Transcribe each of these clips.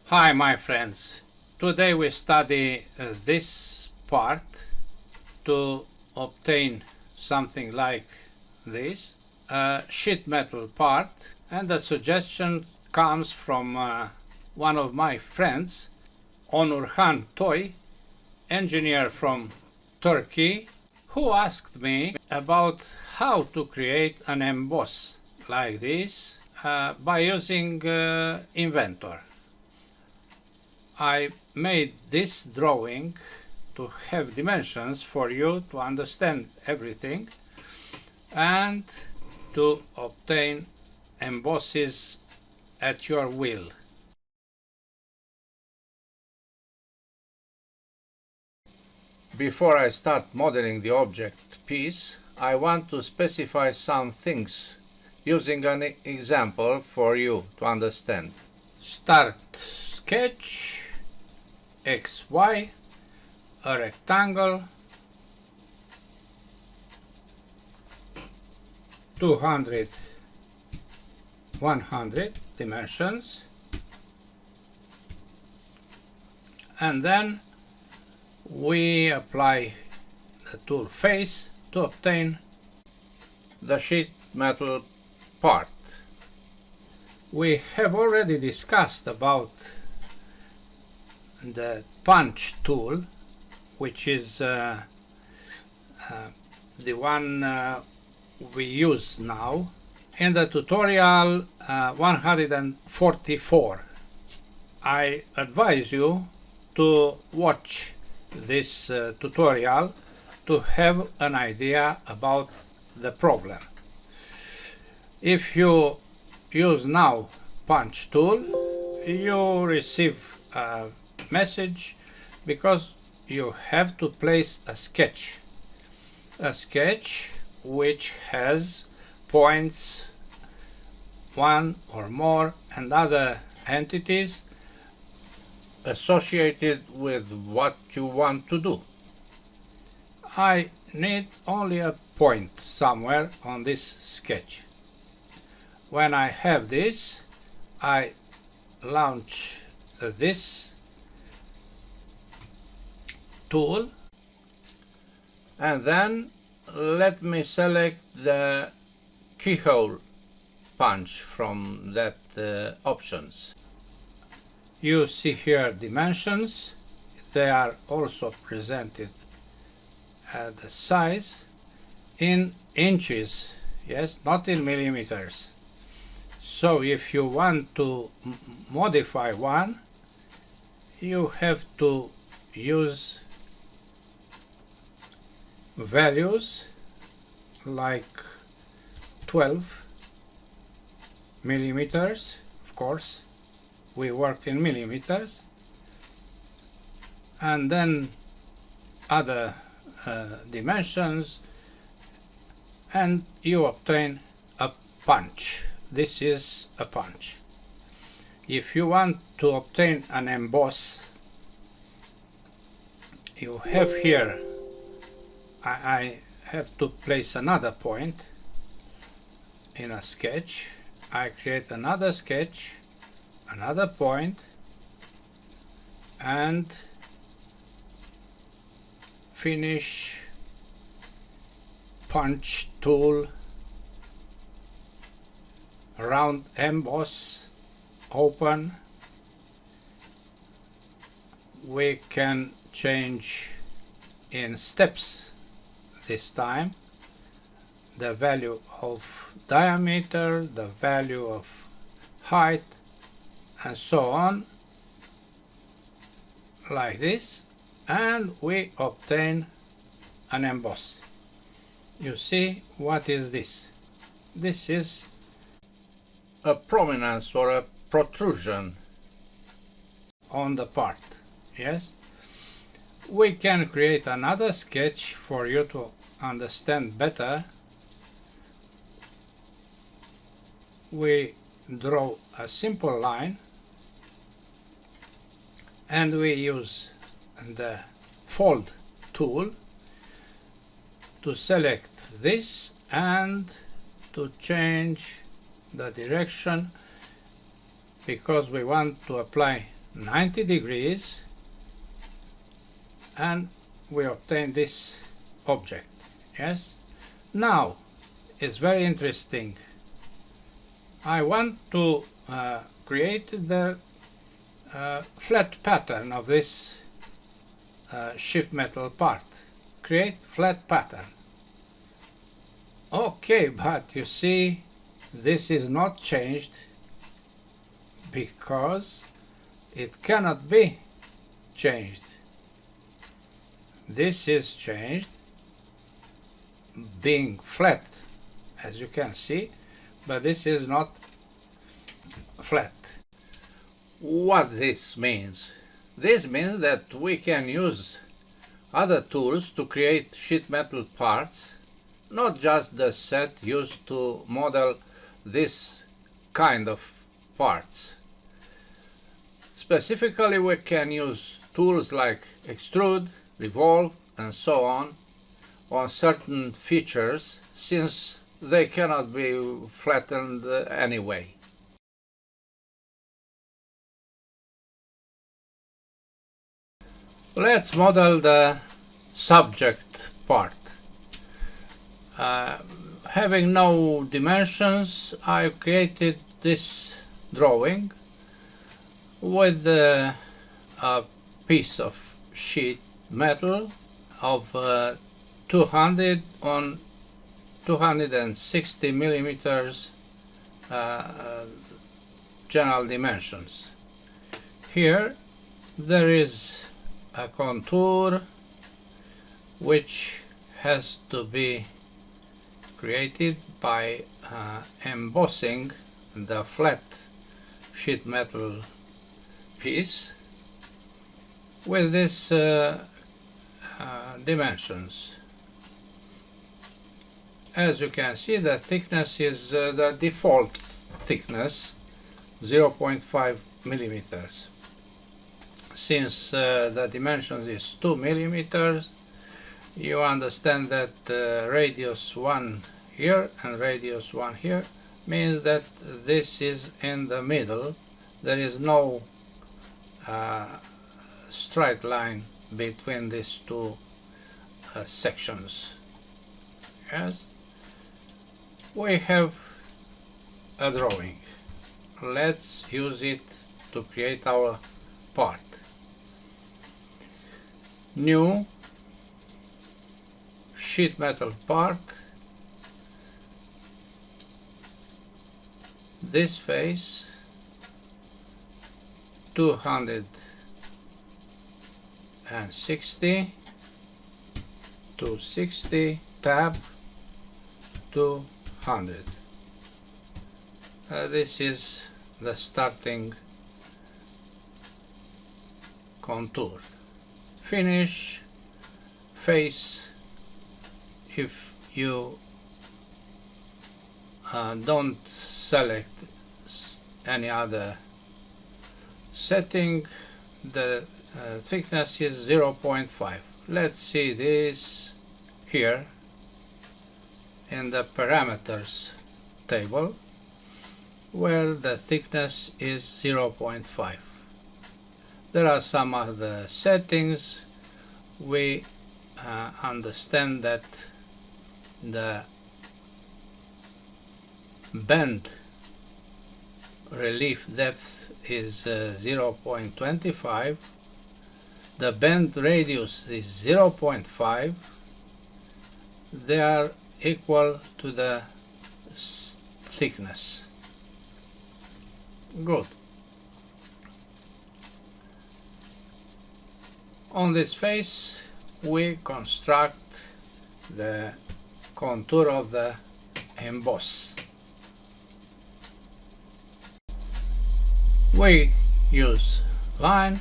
Hi my friends, today we study this part to obtain something like this, a sheet metal part, and the suggestion comes from one of my friends, Onurhan Toy, engineer from Turkey, who asked me about how to create an emboss like this by using Inventor. I made this drawing to have dimensions for you to understand everything and to obtain embosses at your will. Before I start modeling the object piece, I want to specify some things using an example for you to understand. Start sketch, XY, a rectangle, 200, 100 dimensions, and then we apply the tool face to obtain the sheet metal part. We have already discussed about the punch tool, which is the one we use now in the tutorial 144. I advise you to watch this tutorial to have an idea about the problem. If you use now punch tool, you receive a message because you have to place a sketch which has points, one or more, and other entities associated with what you want to do. I need only a point somewhere on this sketch. When I have this, I launch this tool, and then let me select the keyhole punch from that options. You see here dimensions. They are also presented at the size in inches, yes, not in millimeters. So if you want to modify one, you have to use values like 12 millimeters. Of course, we work in millimeters, and then other dimensions, and you obtain a punch. This is a punch. If you want to obtain an emboss, you have here, I have to place another point in a sketch. I create another sketch, another point, and finish punch tool, round emboss, open. We can change in steps this time the value of diameter, the value of height, and so on, like this, and we obtain an emboss. You see, what is this? This is a prominence or a protrusion on the part, yes? We can create another sketch for you to understand better. We draw a simple line and we use the fold tool to select this and to change the direction, because we want to apply 90 degrees, and we obtain this object. Yes. Now it's very interesting. I want to create the flat pattern of this sheet metal part. Create flat pattern. Okay, but you see, this is not changed because it cannot be changed. This is changed, being flat, as you can see, but this is not flat. What this means? This means that we can use other tools to create sheet metal parts, not just the set used to model this kind of parts. Specifically, we can use tools like extrude, revolve, and so on certain features, since they cannot be flattened anyway. Let's model the subject part. Having no dimensions, I created this drawing with a piece of sheet metal of 200 on 260 millimeters general dimensions. Here there is a contour which has to be created by embossing the flat sheet metal piece with these dimensions. As you can see, the thickness is the default thickness, 0.5 millimeters. Since the dimensions is 2 millimeters, you understand that radius 1 here and radius 1 here means that this is in the middle. There is no straight line between these two sections. Yes, we have a drawing. Let's use it to create our part. New sheet metal part. This face 260, 260, tab 200. This is the starting contour. Finish face. If you don't select any other setting, the thickness is 0.5. Let's see this here in the parameters table, where the thickness is 0.5. There are some other settings. We understand that the bend relief depth is 0.25, the bend radius is 0.5. They are equal to the thickness. Good. On this face we construct the contour of the emboss. We use line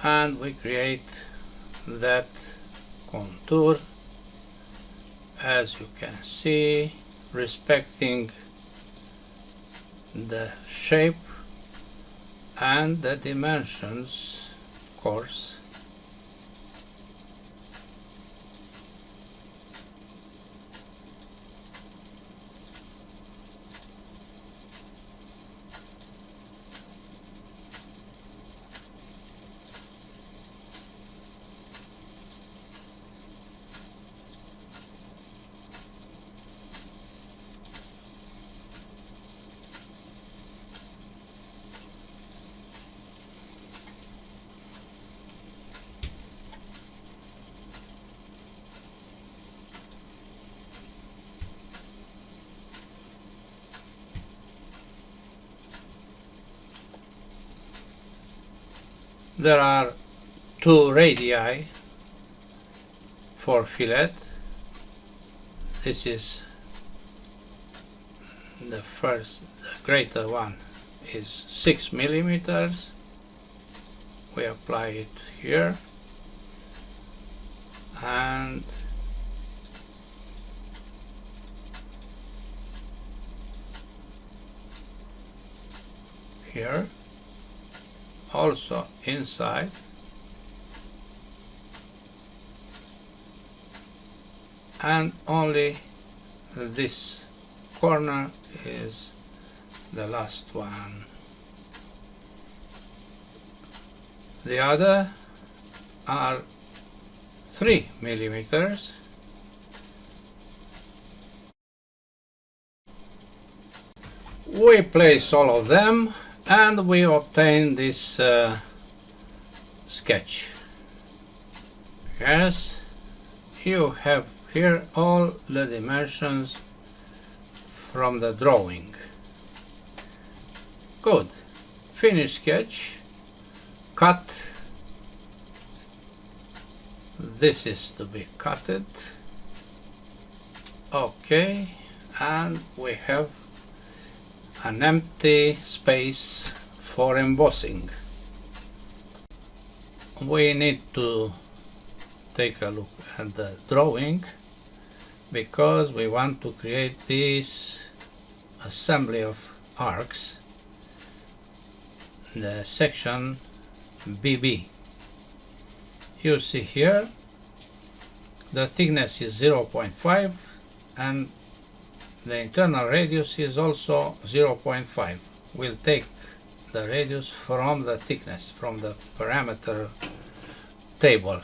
and we create that contour, as you can see, respecting the shape and the dimensions, of course. There are two radii for fillet. This is the first, the greater one is 6 millimeters. We apply it here and here, also inside, and only this corner is the last one. The other are 3 millimeters. We place all of them and we obtain this sketch. Yes, you have here all the dimensions from the drawing. Good. Finish sketch. Cut. This is to be cutted. Okay, and we have an empty space for embossing. We need to take a look at the drawing because we want to create this assembly of arcs, the section BB. You see here the thickness is 0.5 and the internal radius is also 0.5. We'll take the radius from the thickness, from the parameter table.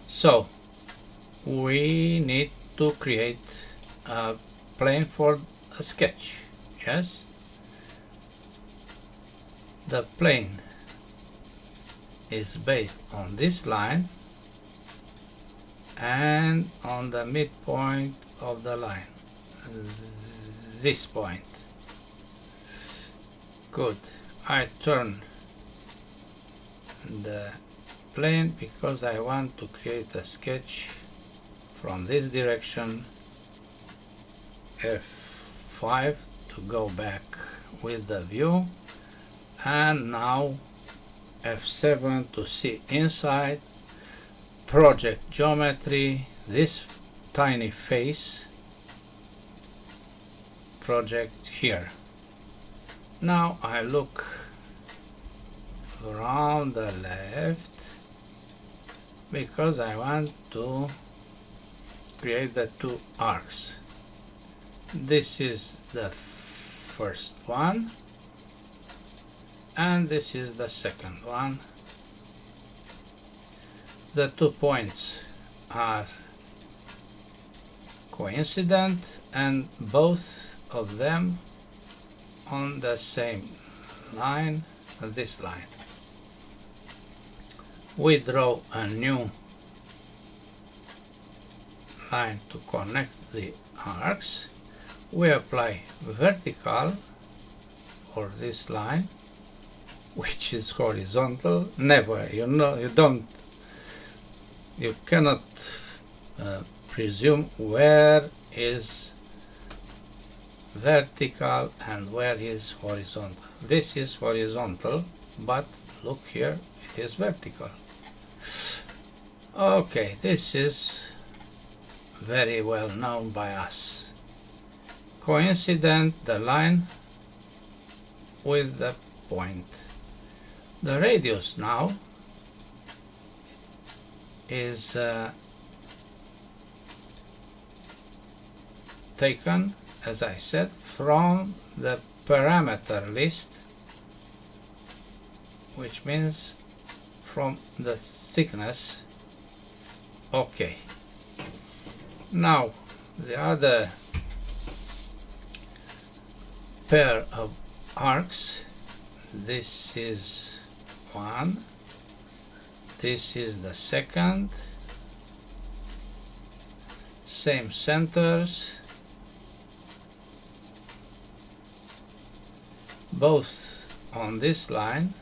So we need to create a plane for a sketch. Yes, the plane is based on this line and on the midpoint of the line, this point. Good. I turn the plane because I want to create a sketch from this direction, F5 to go back with the view, and now F7 to see inside, project geometry, this tiny face, project here. Now I look from the left because I want to create the two arcs. This is the first one and this is the second one. The 2 points are coincident and both of them on the same line, this line. We draw a new line to connect the arcs. We apply vertical for this line, which is horizontal. Never, you know, you cannot presume where is vertical and where is horizontal. This is horizontal, but look here, it is vertical. Okay, this is very well known by us. Coincident the line with the point. The radius now is taken, as I said, from the parameter list, which means from the thickness. Okay. Now the other pair of arcs, this is one, this is the second, same centers, both on this line,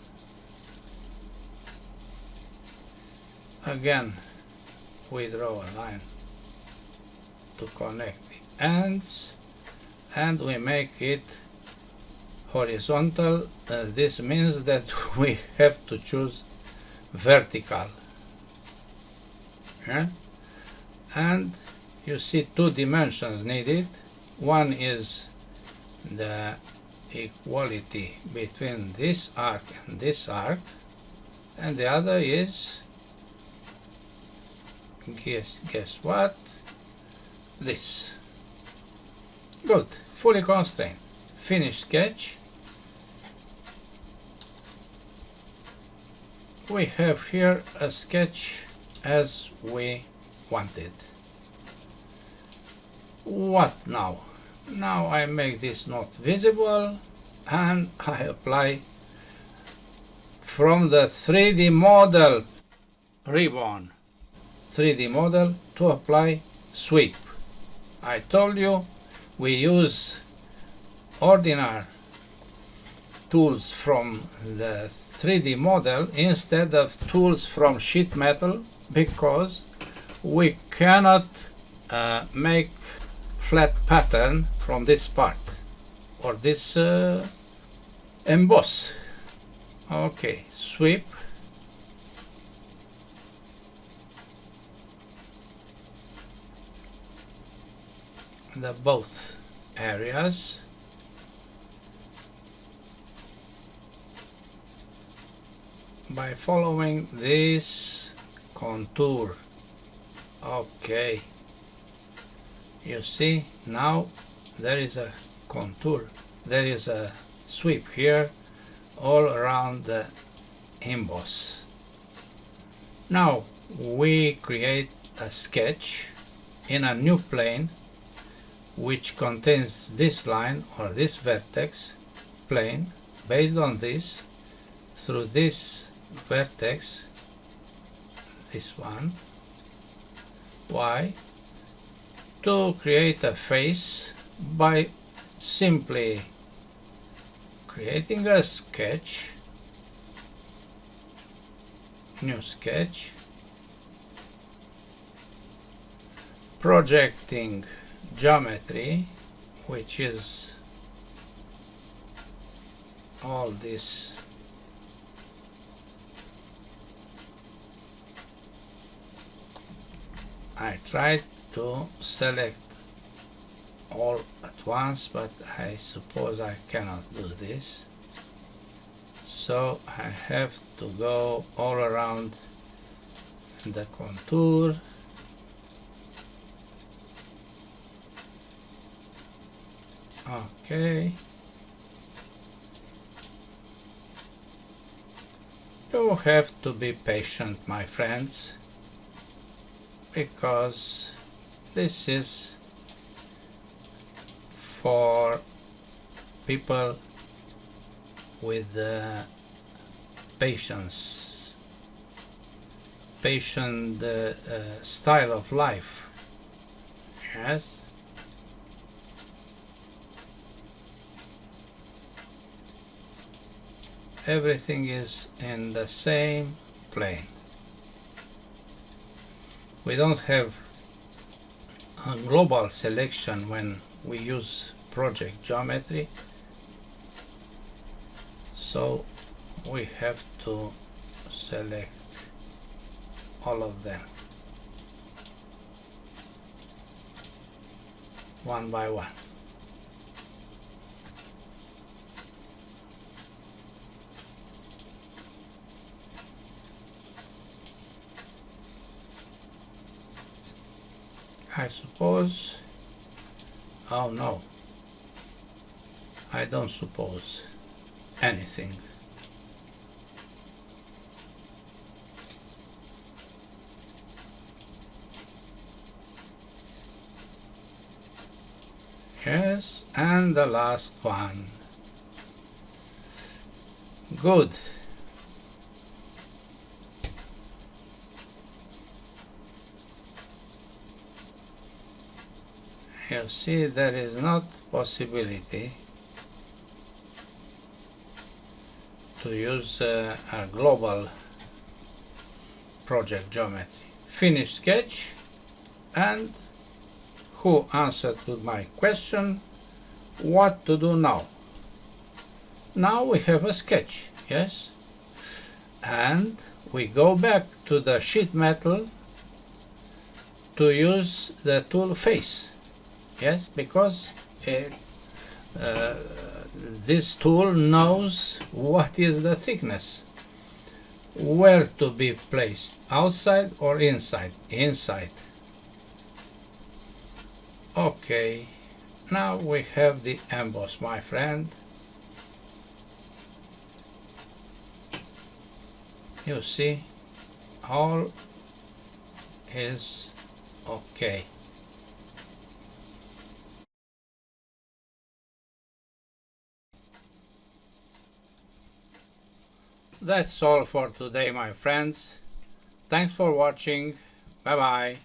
Again, we draw a line to connect the ends, and we make it horizontal. This means that we have to choose vertical. Yeah? And you see two dimensions needed. One is the equality between this arc and this arc, and the other is, guess what? This. Good. Fully constrained. Finish sketch. We have here a sketch as we wanted. What now? Now I make this not visible and I apply from the 3D model ribbon 3D model to apply sweep. I told you we use ordinary tools from the 3D model instead of tools from sheet metal, because we cannot make flat pattern from this part or this emboss. Okay, sweep. The both areas. By following this contour. Okay, you see now there is a contour, there is a sweep here all around the emboss. Now we create a sketch in a new plane which contains this line or this vertex plane. Based on this, through this vertex, this one, Y, to create a face by simply creating a sketch, new sketch, projecting geometry, which is all this I tried to select all at once, but I suppose I cannot do this, so I have to go all around the contour. Okay, you have to be patient, my friends, because this is for people with patient style of life. Yes. Everything is in the same plane. We don't have a global selection when we use project geometry, so we have to select all of them one by one. I suppose, oh no, I don't suppose anything. Yes, and the last one. Good. You see, there is not possibility to use a global project geometry. Finish sketch. And who answered to my question, what to do now? Now we have a sketch, yes? And we go back to the sheet metal to use the tool face, yes? Because this tool knows what is the thickness, where to be placed, outside or inside? Inside. Okay, now we have the emboss, my friend. You see, all is okay. That's all for today, my friends. Thanks for watching. Bye bye.